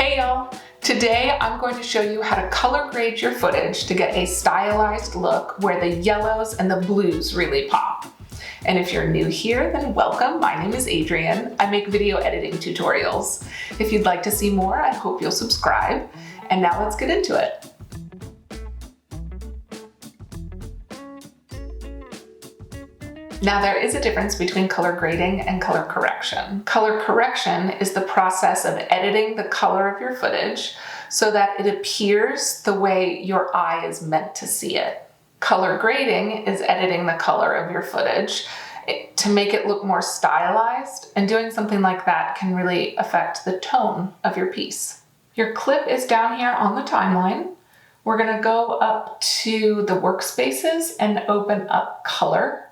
Hey y'all! Today I'm going to show you how to color grade your footage to get a stylized look where the yellows and the blues really pop. And if you're new here, then welcome. My name is Adrienne. I make video editing tutorials. If you'd like to see more, I hope you'll subscribe. And now let's get into it. Now there is a difference between color grading and color correction. Color correction is the process of editing the color of your footage so that it appears the way your eye is meant to see it. Color grading is editing the color of your footage to make it look more stylized, and doing something like that can really affect the tone of your piece. Your clip is down here on the timeline. We're gonna go up to the workspaces and open up color.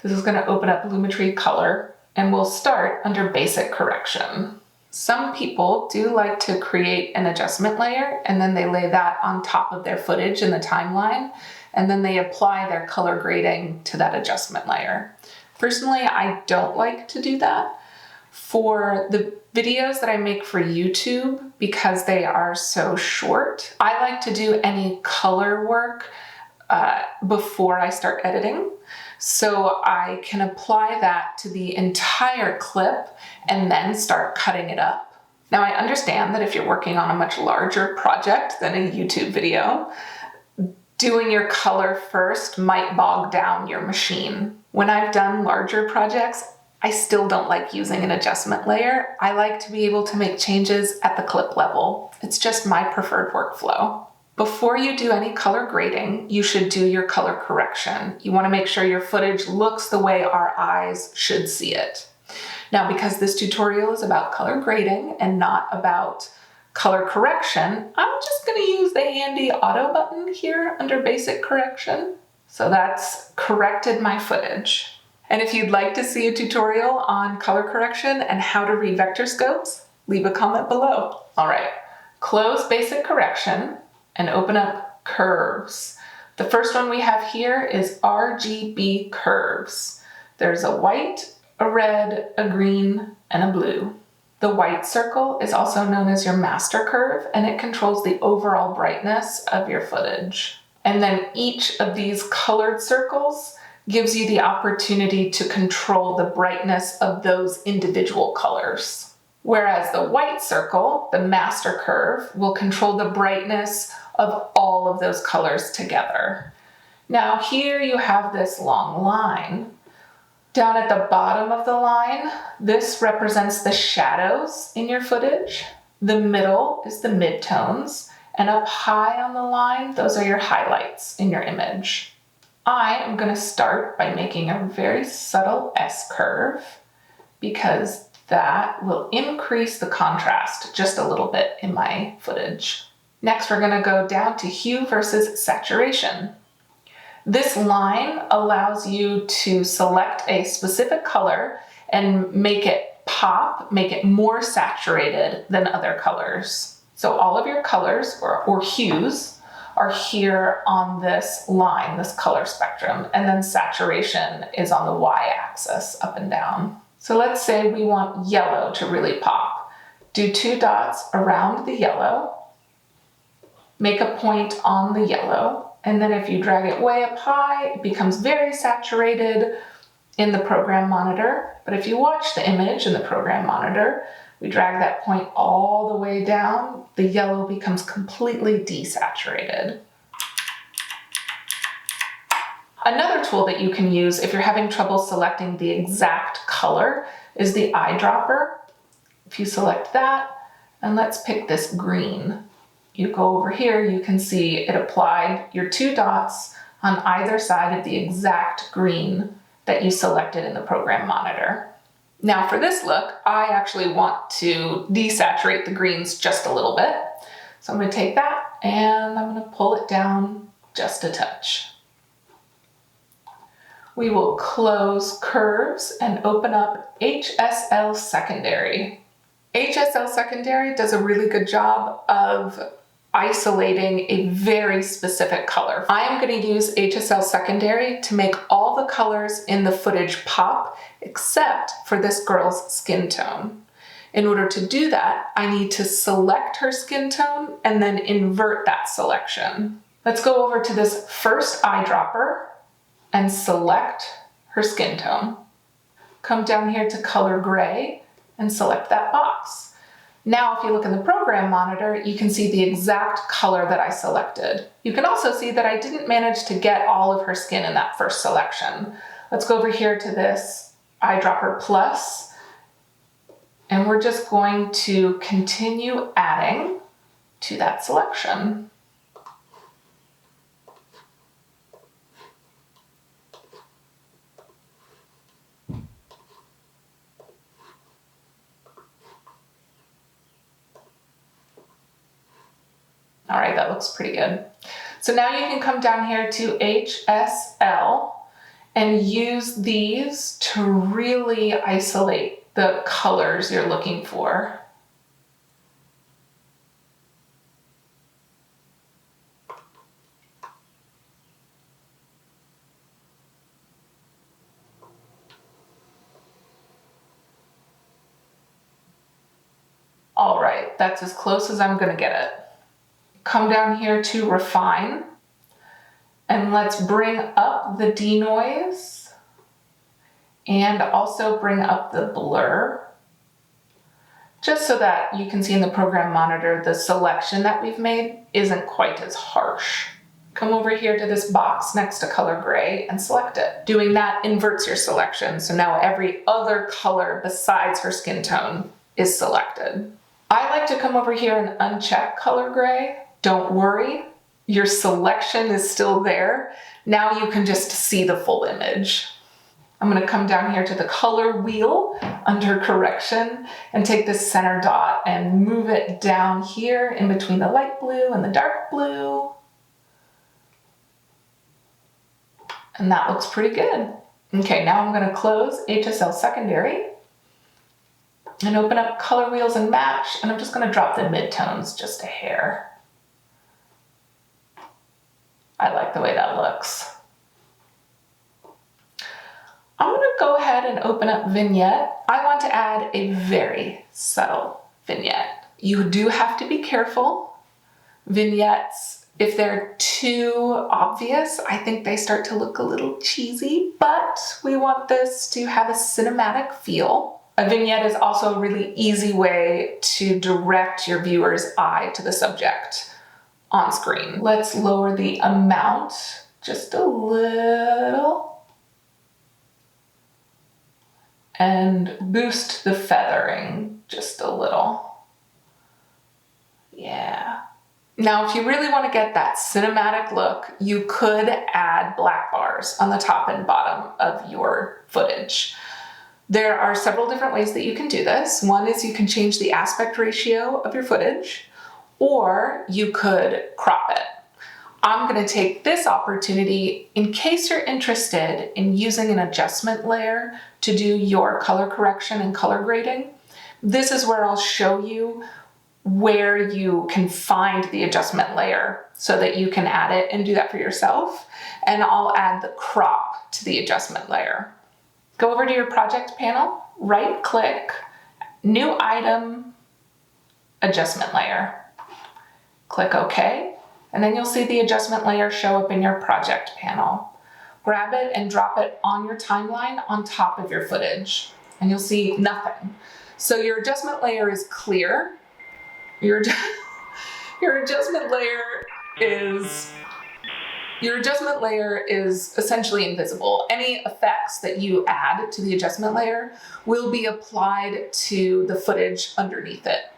This is going to open up Lumetri Color, and we'll start under Basic Correction. Some people do like to create an adjustment layer, and then they lay that on top of their footage in the timeline, and then they apply their color grading to that adjustment layer. Personally, I don't like to do that. For the videos that I make for YouTube, because they are so short, I like to do any color work before I start editing, so I can apply that to the entire clip and then start cutting it up. Now I understand that if you're working on a much larger project than a YouTube video, doing your color first might bog down your machine. When I've done larger projects, I still don't like using an adjustment layer. I like to be able to make changes at the clip level. It's just my preferred workflow. Before you do any color grading, you should do your color correction. You want to make sure your footage looks the way our eyes should see it. Now, because this tutorial is about color grading and not about color correction, I'm just going to use the handy auto button here under Basic Correction. So that's corrected my footage. And if you'd like to see a tutorial on color correction and how to read vector scopes, leave a comment below. All right, close Basic Correction and open up curves. The first one we have here is RGB curves. There's a white, a red, a green, and a blue. The white circle is also known as your master curve, and it controls the overall brightness of your footage. And then each of these colored circles gives you the opportunity to control the brightness of those individual colors. Whereas the white circle, the master curve, will control the brightness of all of those colors together. Now here you have this long line. Down at the bottom of the line, this represents the shadows in your footage. The middle is the midtones, and up high on the line, those are your highlights in your image. I am going to start by making a very subtle S-curve because that will increase the contrast just a little bit in my footage. Next, we're going to go down to hue versus saturation. This line allows you to select a specific color and make it pop, make it more saturated than other colors. So all of your colors or hues are here on this line, this color spectrum, and then saturation is on the y-axis, up and down. So let's say we want yellow to really pop. Do 2 dots around the yellow, make a point on the yellow, and then if you drag it way up high, it becomes very saturated in the program monitor. But if you watch the image in the program monitor, we drag that point all the way down, the yellow becomes completely desaturated. Another tool that you can use if you're having trouble selecting the exact color is the eyedropper. If you select that, and let's pick this green. You go over here, you can see it applied your 2 dots on either side of the exact green that you selected in the program monitor. Now for this look, I actually want to desaturate the greens just a little bit. So I'm going to take that and I'm going to pull it down just a touch. We will close curves and open up HSL secondary. HSL secondary does a really good job of isolating a very specific color. I am going to use HSL secondary to make all the colors in the footage pop except for this girl's skin tone. In order to do that, I need to select her skin tone and then invert that selection. Let's go over to this first eyedropper and select her skin tone. Come down here to color gray and select that box. Now, if you look in the program monitor, you can see the exact color that I selected. You can also see that I didn't manage to get all of her skin in that first selection. Let's go over here to this eyedropper plus, and we're just going to continue adding to that selection. All right, that looks pretty good. So now you can come down here to HSL and use these to really isolate the colors you're looking for. All right, that's as close as I'm gonna get it. Come down here to refine, and let's bring up the denoise and also bring up the blur, just so that you can see in the program monitor the selection that we've made isn't quite as harsh. Come over here to this box next to color gray and select it. Doing that inverts your selection, so now every other color besides her skin tone is selected. I like to come over here and uncheck color gray. Don't worry, your selection is still there. Now you can just see the full image. I'm going to come down here to the color wheel under correction and take this center dot and move it down here in between the light blue and the dark blue. And that looks pretty good. Okay, now I'm going to close HSL secondary and open up color wheels and match, and I'm just going to drop the midtones just a hair. I like the way that looks. I'm going to go ahead and open up Vignette. I want to add a very subtle vignette. You do have to be careful. Vignettes, if they're too obvious, I think they start to look a little cheesy, but we want this to have a cinematic feel. A vignette is also a really easy way to direct your viewer's eye to the subject on screen. Let's lower the amount just a little and boost the feathering just a little. Yeah. Now, if you really want to get that cinematic look, you could add black bars on the top and bottom of your footage. There are several different ways that you can do this. One is you can change the aspect ratio of your footage, or you could crop it. I'm going to take this opportunity in case you're interested in using an adjustment layer to do your color correction and color grading. This is where I'll show you where you can find the adjustment layer so that you can add it and do that for yourself. And I'll add the crop to the adjustment layer. Go over to your project panel, right click, new item, adjustment layer. Click OK, and then you'll see the adjustment layer show up in your project panel. Grab it and drop it on your timeline on top of your footage, and you'll see nothing. So your adjustment layer is clear. Your adjustment layer is essentially invisible. Any effects that you add to the adjustment layer will be applied to the footage underneath it.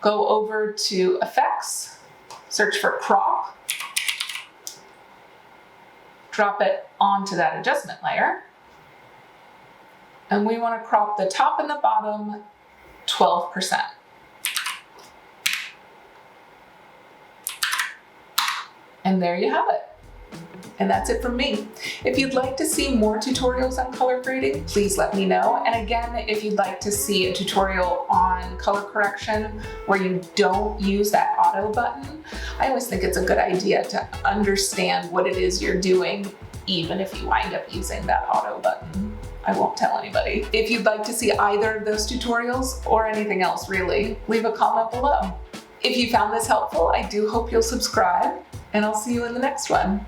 Go over to Effects, search for Crop, drop it onto that adjustment layer, and we want to crop the top and the bottom 12%. And there you have it. And that's it from me. If you'd like to see more tutorials on color grading, please let me know. And again, if you'd like to see a tutorial on color correction where you don't use that auto button, I always think it's a good idea to understand what it is you're doing, even if you wind up using that auto button. I won't tell anybody. If you'd like to see either of those tutorials or anything else really, leave a comment below. If you found this helpful, I do hope you'll subscribe, and I'll see you in the next one.